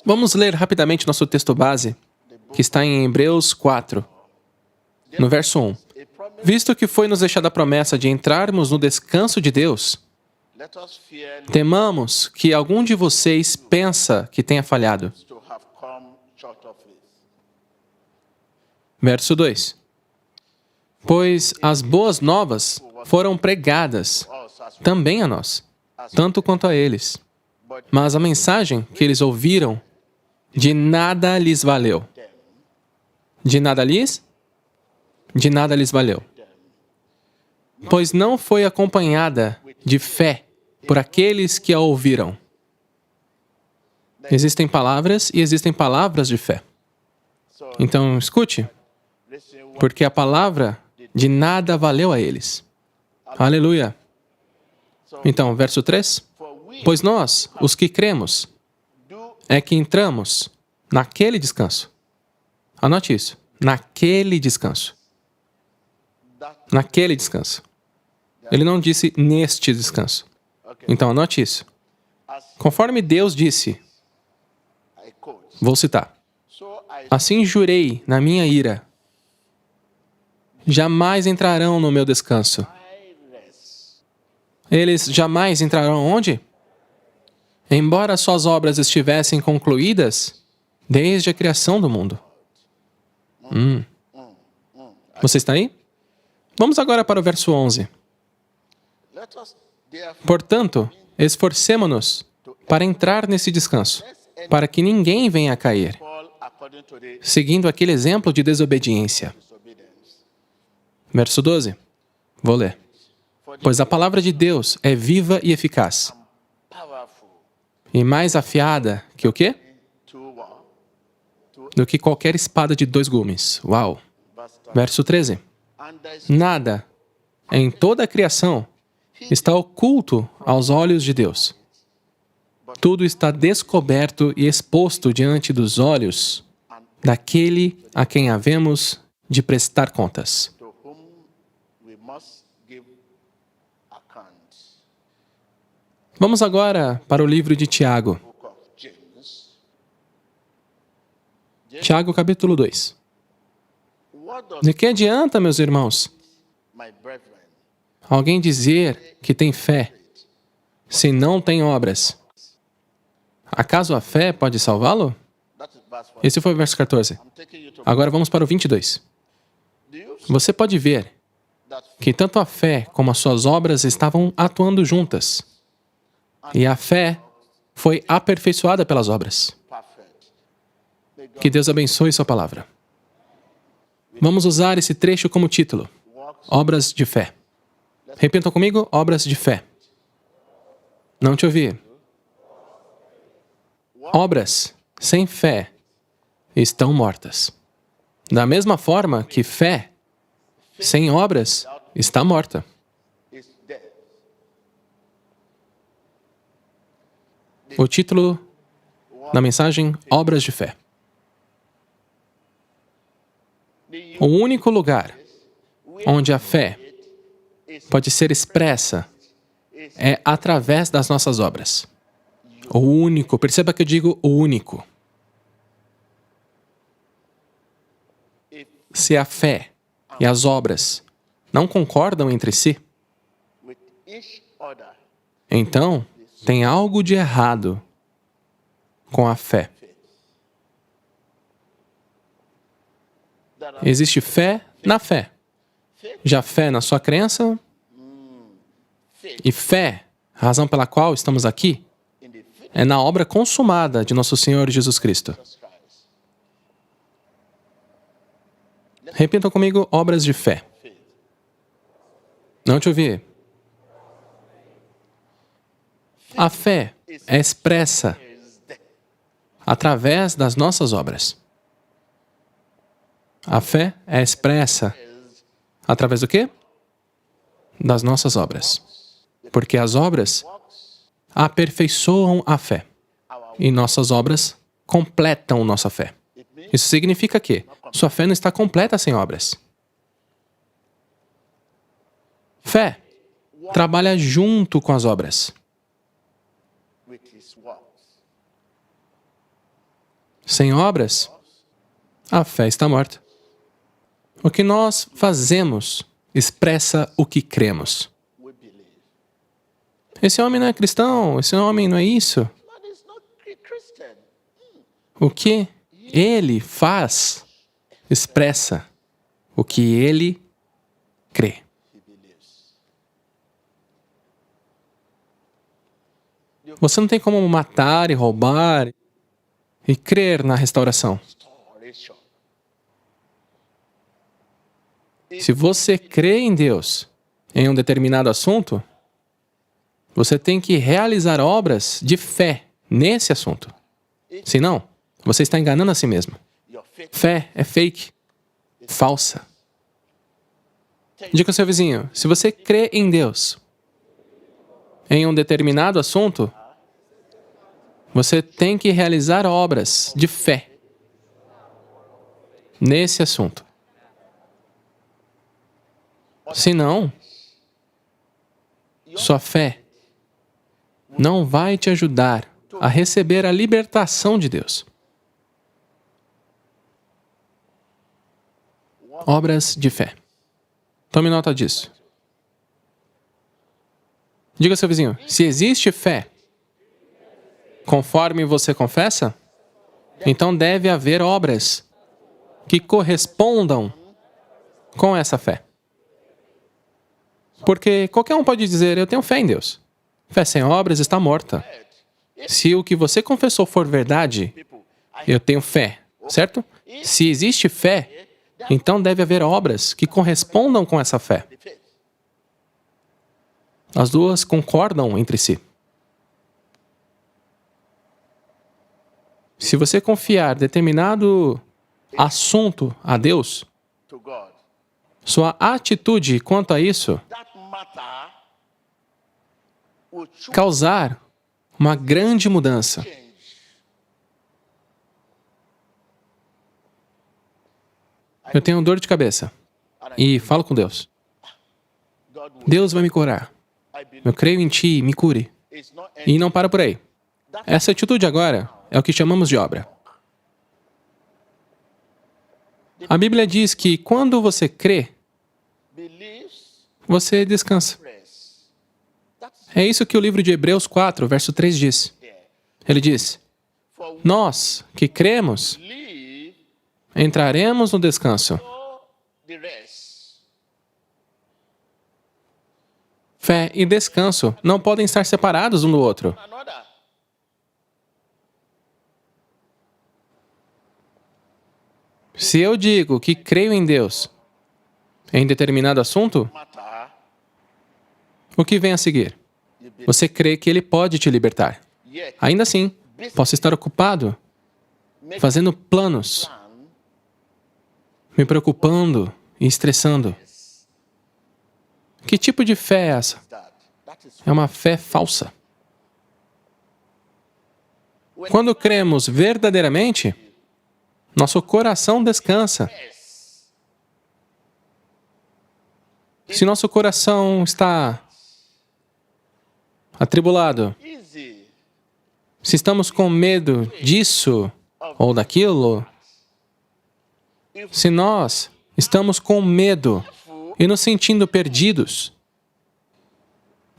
Vamos ler rapidamente nosso texto base, que está em Hebreus 4, no verso 1. Visto que foi-nos deixada a promessa de entrarmos no descanso de Deus, temamos que algum de vocês pensa que tenha falhado. Verso 2. Pois as boas novas foram pregadas também a nós, tanto quanto a eles. Mas a mensagem que eles ouviram de nada lhes valeu. De nada lhes? De nada lhes valeu. Pois não foi acompanhada de fé por aqueles que a ouviram. Existem palavras e existem palavras de fé. Então, escute, porque a palavra de nada valeu a eles. Aleluia. Então, verso 3. Pois nós, os que cremos, é que entramos naquele descanso. Anote isso. Naquele descanso. Naquele descanso. Ele não disse neste descanso. Então, anote isso. Conforme Deus disse, vou citar. Assim jurei na minha ira, jamais entrarão no meu descanso. Eles jamais entrarão onde? Embora suas obras estivessem concluídas desde a criação do mundo. Você está aí? Vamos agora para o verso 11. Portanto, esforcemo-nos para entrar nesse descanso, para que ninguém venha a cair, seguindo aquele exemplo de desobediência. Verso 12. Vou ler. Pois a palavra de Deus é viva e eficaz, e mais afiada que o quê? Do que qualquer espada de 2 gumes. Uau! Verso 13. Nada em toda a criação está oculto aos olhos de Deus. Tudo está descoberto e exposto diante dos olhos daquele a quem havemos de prestar contas. Vamos agora para o livro de Tiago. Tiago, capítulo 2. De que adianta, meus irmãos, alguém dizer que tem fé, se não tem obras? Acaso a fé pode salvá-lo? Esse foi o verso 14. Agora vamos para o 22. Você pode ver que tanto a fé como as suas obras estavam atuando juntas. E a fé foi aperfeiçoada pelas obras. Que Deus abençoe sua palavra. Vamos usar esse trecho como título. Obras de fé. Repitam comigo, obras de fé. Não te ouvi. Obras sem fé estão mortas. Da mesma forma que fé sem obras está morta. O título da mensagem, Obras de Fé. O único lugar onde a fé pode ser expressa é através das nossas obras. O único, perceba que eu digo o único. Se a fé e as obras não concordam entre si, então tem algo de errado com a fé. Existe fé na fé. Já fé na sua crença e fé, a razão pela qual estamos aqui, é na obra consumada de nosso Senhor Jesus Cristo. Repitam comigo, obras de fé. Não te ouvi. A fé é expressa através das nossas obras. A fé é expressa através do quê? Das nossas obras. Porque as obras aperfeiçoam a fé. E nossas obras completam nossa fé. Isso significa que sua fé não está completa sem obras. Fé trabalha junto com as obras. Sem obras, a fé está morta. O que nós fazemos expressa o que cremos. Esse homem não é cristão, esse homem não é isso. O que ele faz expressa o que ele crê. Você não tem como matar e roubar e crer na restauração. Se você crê em Deus em um determinado assunto, você tem que realizar obras de fé nesse assunto. Senão, você está enganando a si mesmo. Fé é fake, falsa. Diga ao seu vizinho, se você crê em Deus em um determinado assunto, você tem que realizar obras de fé nesse assunto. Senão, sua fé não vai te ajudar a receber a libertação de Deus. Obras de fé. Tome nota disso. Diga ao seu vizinho, se existe fé conforme você confessa, então deve haver obras que correspondam com essa fé. Porque qualquer um pode dizer, eu tenho fé em Deus. Fé sem obras está morta. Se o que você confessou for verdade, eu tenho fé, certo? Se existe fé, então deve haver obras que correspondam com essa fé. As duas concordam entre si. Se você confiar determinado assunto a Deus, sua atitude quanto a isso causar uma grande mudança. Eu tenho dor de cabeça e falo com Deus. Deus vai me curar. Eu creio em Ti, me cure. E não para por aí. Essa atitude agora é o que chamamos de obra. A Bíblia diz que quando você crê, você descansa. É isso que o livro de Hebreus 4, verso 3 diz. Ele diz, nós que cremos, entraremos no descanso. Fé e descanso não podem estar separados um do outro. Se eu digo que creio em Deus em determinado assunto, o que vem a seguir? Você crê que Ele pode te libertar. Ainda assim, posso estar ocupado, fazendo planos, me preocupando e estressando. Que tipo de fé é essa? É uma fé falsa. Quando cremos verdadeiramente, nosso coração descansa. Se nosso coração está atribulado, se estamos com medo disso ou daquilo, se nós estamos com medo e nos sentindo perdidos,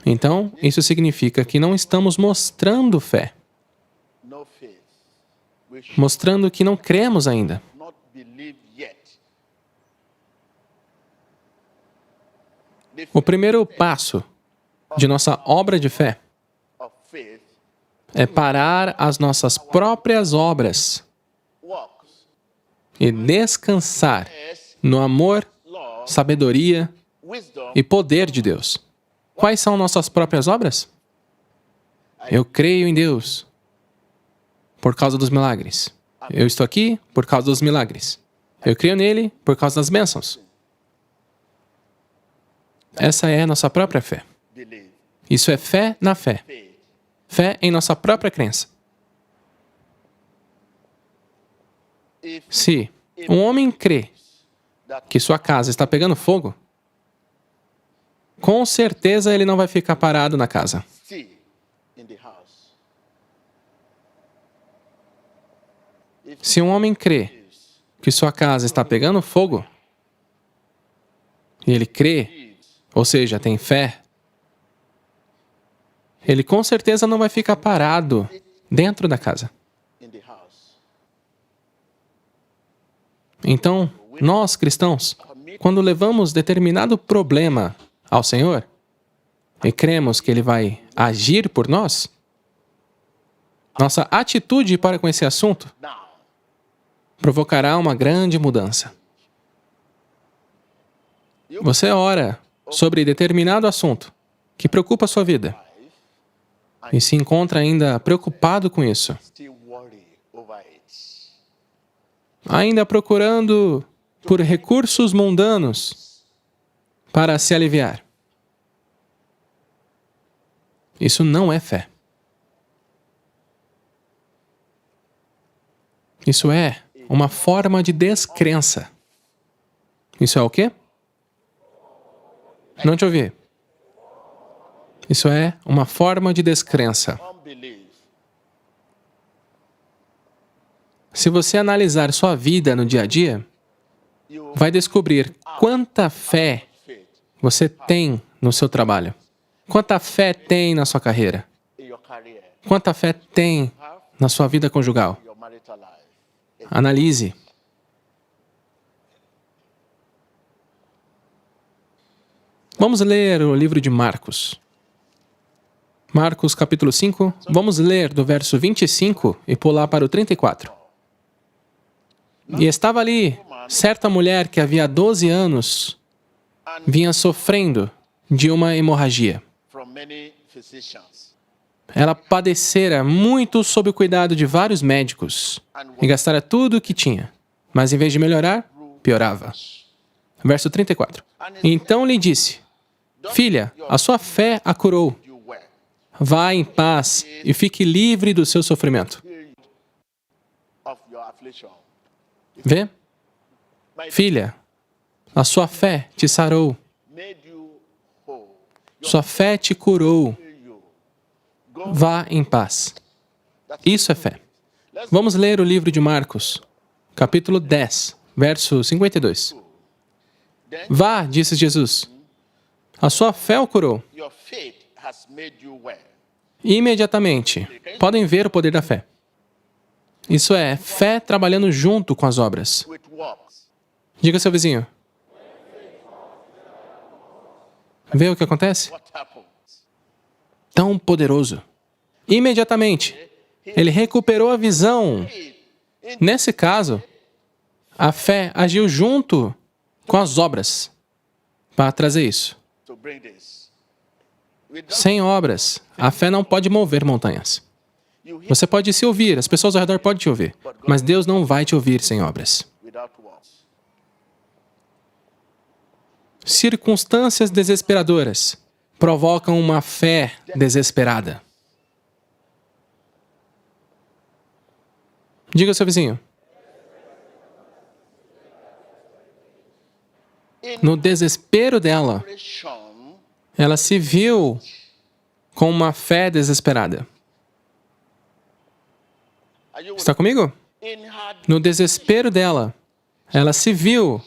então isso significa que não estamos mostrando fé, mostrando que não cremos ainda. O primeiro passo de nossa obra de fé é parar as nossas próprias obras e descansar no amor, sabedoria e poder de Deus. Quais são nossas próprias obras? Eu creio em Deus por causa dos milagres. Eu estou aqui por causa dos milagres. Eu creio nele por causa das bênçãos. Essa é a nossa própria fé. Isso é fé na fé. Fé em nossa própria crença. Se um homem crê que sua casa está pegando fogo, com certeza ele não vai ficar parado na casa. Se um homem crê que sua casa está pegando fogo, e ele crê, ou seja, tem fé, ele com certeza não vai ficar parado dentro da casa. Então, nós cristãos, quando levamos determinado problema ao Senhor e cremos que Ele vai agir por nós, nossa atitude para com esse assunto provocará uma grande mudança. Você ora sobre determinado assunto que preocupa a sua vida e se encontra ainda preocupado com isso, ainda procurando por recursos mundanos para se aliviar. Isso não é fé. Isso é uma forma de descrença. Isso é o quê? Não te ouvi. Isso é uma forma de descrença. Se você analisar sua vida no dia a dia, vai descobrir quanta fé você tem no seu trabalho. Quanta fé tem na sua carreira. Quanta fé tem na sua vida conjugal. Analise. Vamos ler o livro de Marcos. Marcos, capítulo 5. Vamos ler do verso 25 e pular para o 34. E estava ali certa mulher que havia 12 anos vinha sofrendo de uma hemorragia. Ela padecera muito sob o cuidado de vários médicos e gastara tudo o que tinha, mas em vez de melhorar, piorava. Verso 34. Então lhe disse: Filha, a sua fé a curou. Vá em paz e fique livre do seu sofrimento. Vê? Filha, a sua fé te sarou. Sua fé te curou. Vá em paz. Isso é fé. Vamos ler o livro de Marcos, capítulo 10, verso 52. Vá, disse Jesus. A sua fé o curou. Imediatamente. Podem ver o poder da fé. Isso é fé trabalhando junto com as obras. Diga ao seu vizinho. Vê o que acontece? Tão poderoso. Imediatamente, ele recuperou a visão. Nesse caso, a fé agiu junto com as obras para trazer isso. Sem obras, a fé não pode mover montanhas. Você pode se ouvir, as pessoas ao redor podem te ouvir, mas Deus não vai te ouvir sem obras. Circunstâncias desesperadoras provocam uma fé desesperada. Diga ao seu vizinho. No desespero dela, ela se viu com uma fé desesperada. Está comigo? No desespero dela, ela se viu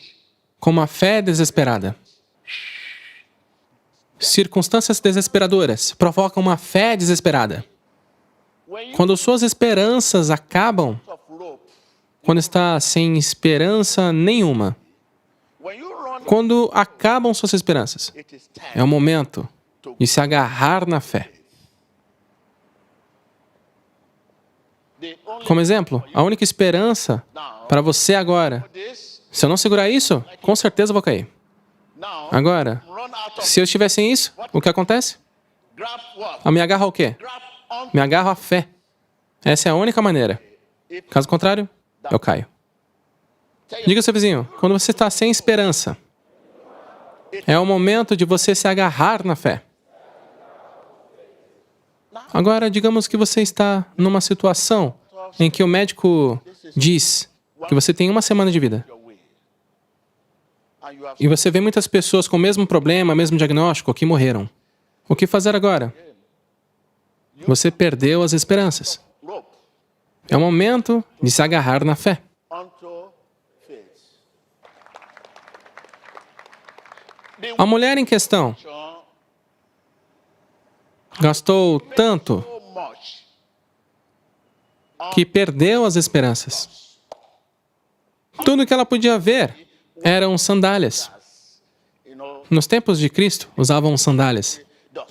com uma fé desesperada. Circunstâncias desesperadoras provocam uma fé desesperada. Quando suas esperanças acabam, quando está sem esperança nenhuma, quando acabam suas esperanças, é o momento de se agarrar na fé. Como exemplo, a única esperança para você agora, se eu não segurar isso, com certeza eu vou cair. Agora, se eu estiver sem isso, o que acontece? Eu me agarro ao quê? Me agarro à fé. Essa é a única maneira. Caso contrário, eu caio. Diga ao seu vizinho, quando você está sem esperança, é o momento de você se agarrar na fé. Agora, digamos que você está numa situação em que o médico diz que você tem 1 semana de vida. E você vê muitas pessoas com o mesmo problema, mesmo diagnóstico, que morreram. O que fazer agora? Você perdeu as esperanças. É o momento de se agarrar na fé. A mulher em questão gastou tanto que perdeu as esperanças. Tudo que ela podia ver eram sandálias. Nos tempos de Cristo, usavam sandálias.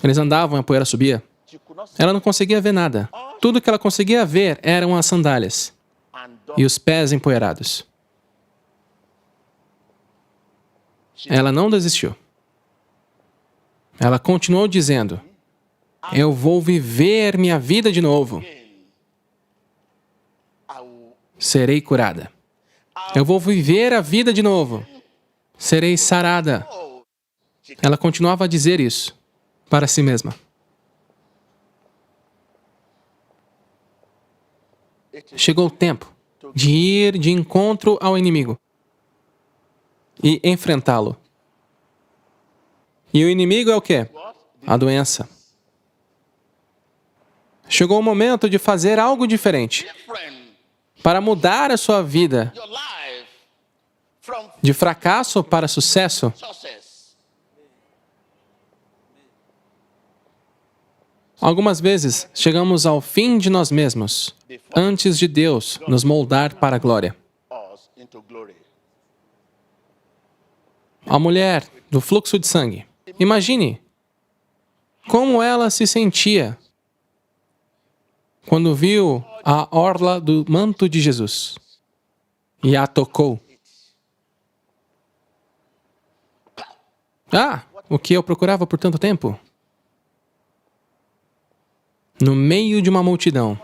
Eles andavam e a poeira subia. Ela não conseguia ver nada. Tudo que ela conseguia ver eram as sandálias e os pés empoeirados. Ela não desistiu. Ela continuou dizendo: eu vou viver minha vida de novo. Serei curada. Eu vou viver a vida de novo. Serei sarada. Ela continuava a dizer isso para si mesma. Chegou o tempo de ir de encontro ao inimigo e enfrentá-lo. E o inimigo é o quê? A doença. Chegou o momento de fazer algo diferente para mudar a sua vida de fracasso para sucesso. Algumas vezes chegamos ao fim de nós mesmos antes de Deus nos moldar para a glória. A mulher do fluxo de sangue. Imagine como ela se sentia quando viu a orla do manto de Jesus e a tocou. Ah, o que eu procurava por tanto tempo? No meio de uma multidão.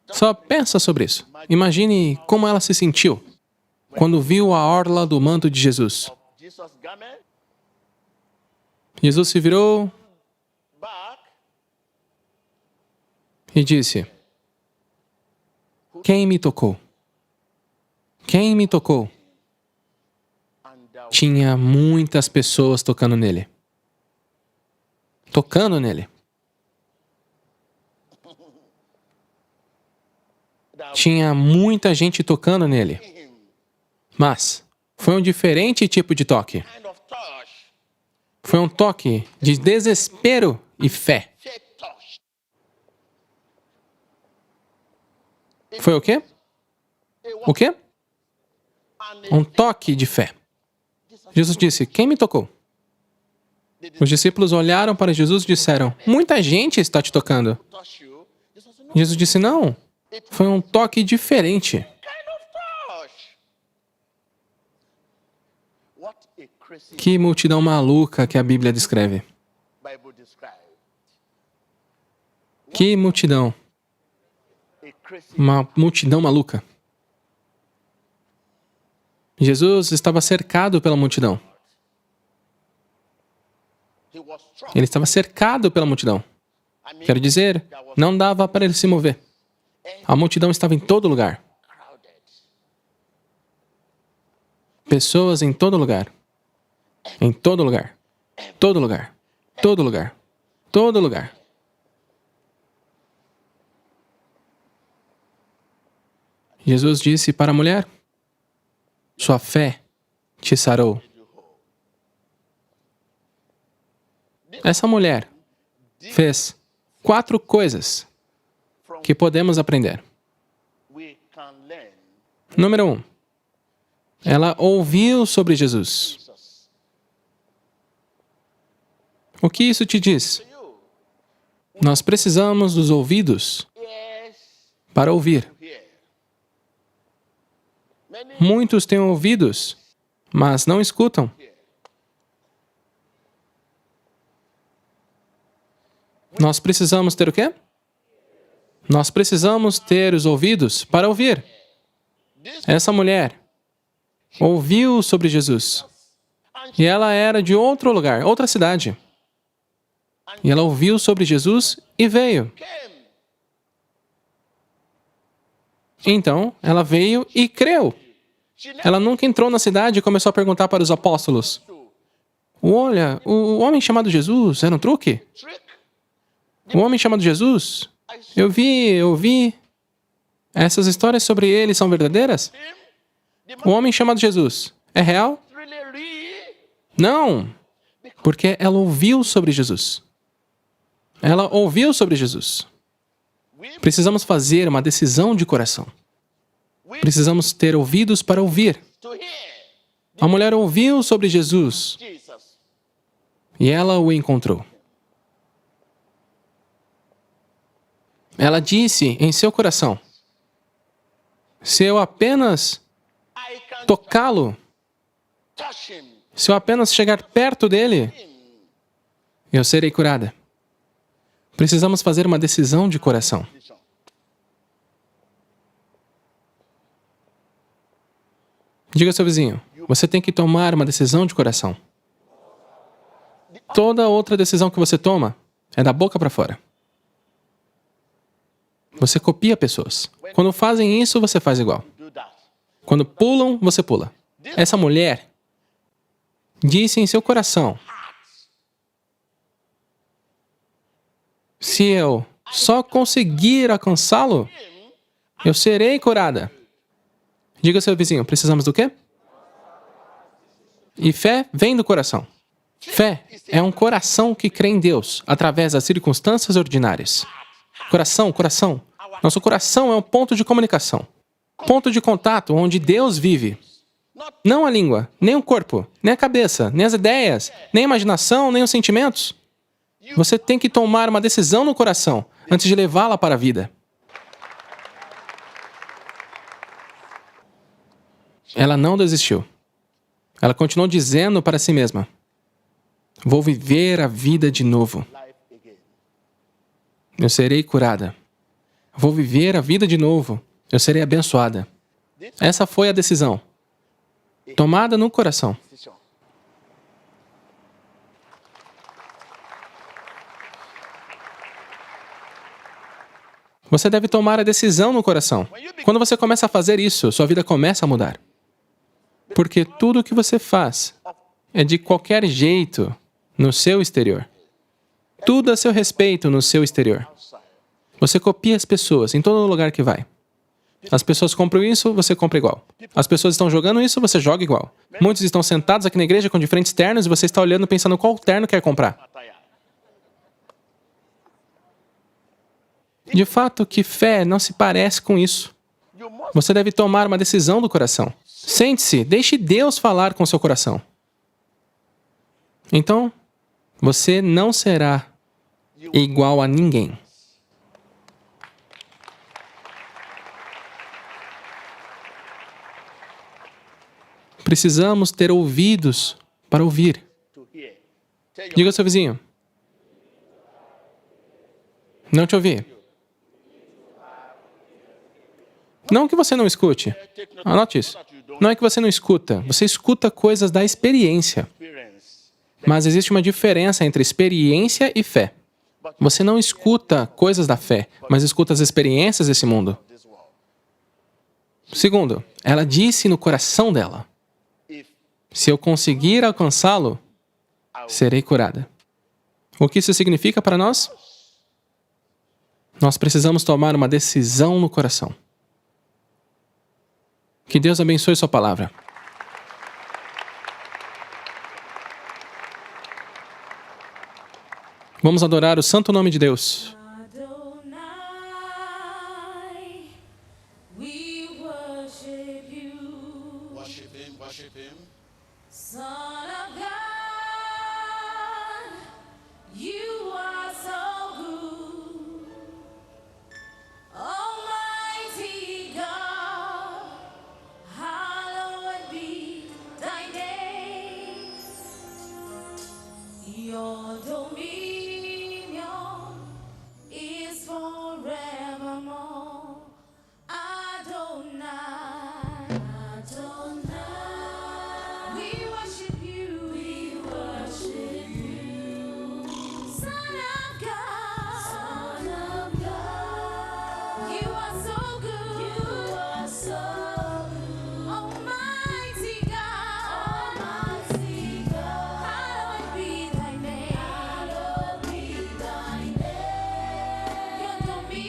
Só pensa sobre isso. Imagine como ela se sentiu quando viu a orla do manto de Jesus. Jesus se virou e disse: quem me tocou? Quem me tocou? Tinha muitas pessoas tocando nele. Tocando nele. Tinha muita gente tocando nele. Mas foi um diferente tipo de toque. Foi um toque de desespero e fé. Foi o quê? O quê? Um toque de fé. Jesus disse: quem me tocou? Os discípulos olharam para Jesus e disseram: muita gente está te tocando. Jesus disse: não, foi um toque diferente. Que multidão maluca que a Bíblia descreve. Que multidão. Uma multidão maluca. Jesus estava cercado pela multidão. Ele estava cercado pela multidão. Quero dizer, não dava para ele se mover. A multidão estava em todo lugar. Pessoas em todo lugar. Em todo lugar. Todo lugar. Todo lugar. Todo lugar. Jesus disse para a mulher: sua fé te sarou. Essa mulher fez 4 coisas que podemos aprender. Número 1. Ela ouviu sobre Jesus. O que isso te diz? Nós precisamos dos ouvidos para ouvir. Muitos têm ouvidos, mas não escutam. Nós precisamos ter o quê? Nós precisamos ter os ouvidos para ouvir. Essa mulher ouviu sobre Jesus. E ela era de outro lugar, outra cidade. E ela ouviu sobre Jesus e veio. Então, ela veio e creu. Ela nunca entrou na cidade e começou a perguntar para os apóstolos: olha, o homem chamado Jesus era um truque? O homem chamado Jesus Eu vi. Essas histórias sobre ele são verdadeiras? O homem chamado Jesus é real? Não, porque ela ouviu sobre Jesus. Ela ouviu sobre Jesus. Precisamos fazer uma decisão de coração. Precisamos ter ouvidos para ouvir. A mulher ouviu sobre Jesus e ela o encontrou. Ela disse em seu coração: se eu apenas tocá-lo, se eu apenas chegar perto dele, eu serei curada. Precisamos fazer uma decisão de coração. Diga ao seu vizinho, você tem que tomar uma decisão de coração. Toda outra decisão que você toma é da boca para fora. Você copia pessoas. Quando fazem isso, você faz igual. Quando pulam, você pula. Essa mulher disse em seu coração: se eu só conseguir alcançá-lo, eu serei curada. Diga ao seu vizinho, precisamos do quê? E fé vem do coração. Fé é um coração que crê em Deus através das circunstâncias ordinárias. Coração. Nosso coração é um ponto de comunicação. Ponto de contato onde Deus vive. Não a língua, nem o corpo, nem a cabeça, nem as ideias, nem a imaginação, nem os sentimentos. Você tem que tomar uma decisão no coração antes de levá-la para a vida. Ela não desistiu. Ela continuou dizendo para si mesma: vou viver a vida de novo. Eu serei curada. Vou viver a vida de novo. Eu serei abençoada. Essa foi a decisão, tomada no coração. Você deve tomar a decisão no coração. Quando você começa a fazer isso, sua vida começa a mudar. Porque tudo o que você faz é de qualquer jeito no seu exterior. Tudo a seu respeito no seu exterior. Você copia as pessoas em todo lugar que vai. As pessoas compram isso, você compra igual. As pessoas estão jogando isso, você joga igual. Muitos estão sentados aqui na igreja com diferentes ternos e você está olhando pensando qual terno quer comprar. De fato, que fé não se parece com isso. Você deve tomar uma decisão do coração. Sente-se, deixe Deus falar com seu coração. Então, você não será igual a ninguém. Precisamos ter ouvidos para ouvir. Diga ao seu vizinho: não te ouvi. Não que você não escute. Anote isso. Não é que você não escuta. Você escuta coisas da experiência. Mas existe uma diferença entre experiência e fé. Você não escuta coisas da fé, mas escuta as experiências desse mundo. Segundo, ela disse no coração dela: se eu conseguir alcançá-lo, serei curada. O que isso significa para nós? Nós precisamos tomar uma decisão no coração. Que Deus abençoe sua palavra. Vamos adorar o santo nome de Deus. Your dominion is forevermore. Adonai, Adonai, we worship you, we worship you. Son of God, Son of God, you are so good, you are so good. Almighty God, Almighty God, hallowed be thy name, hallowed be thy name. Your dominion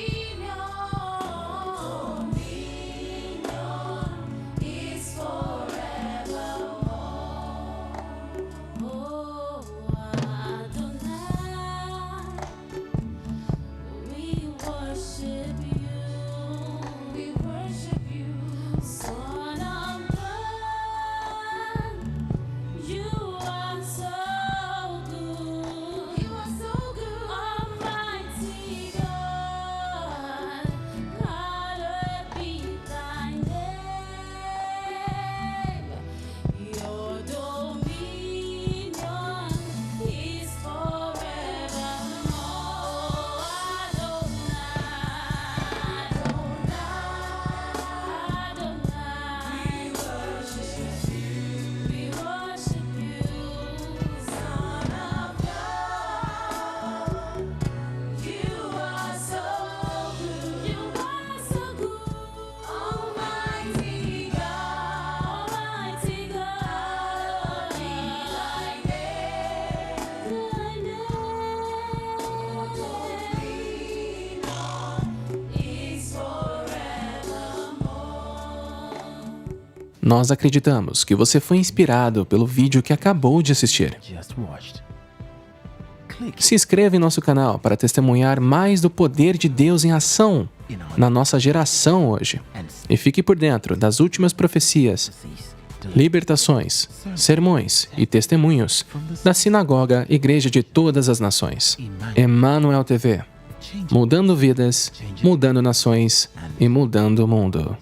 Nós acreditamos que você foi inspirado pelo vídeo que acabou de assistir. Se inscreva em nosso canal para testemunhar mais do poder de Deus em ação na nossa geração hoje. E fique por dentro das últimas profecias, libertações, sermões e testemunhos da Sinagoga Igreja de Todas as Nações. Emmanuel TV. Mudando vidas, mudando nações e mudando o mundo.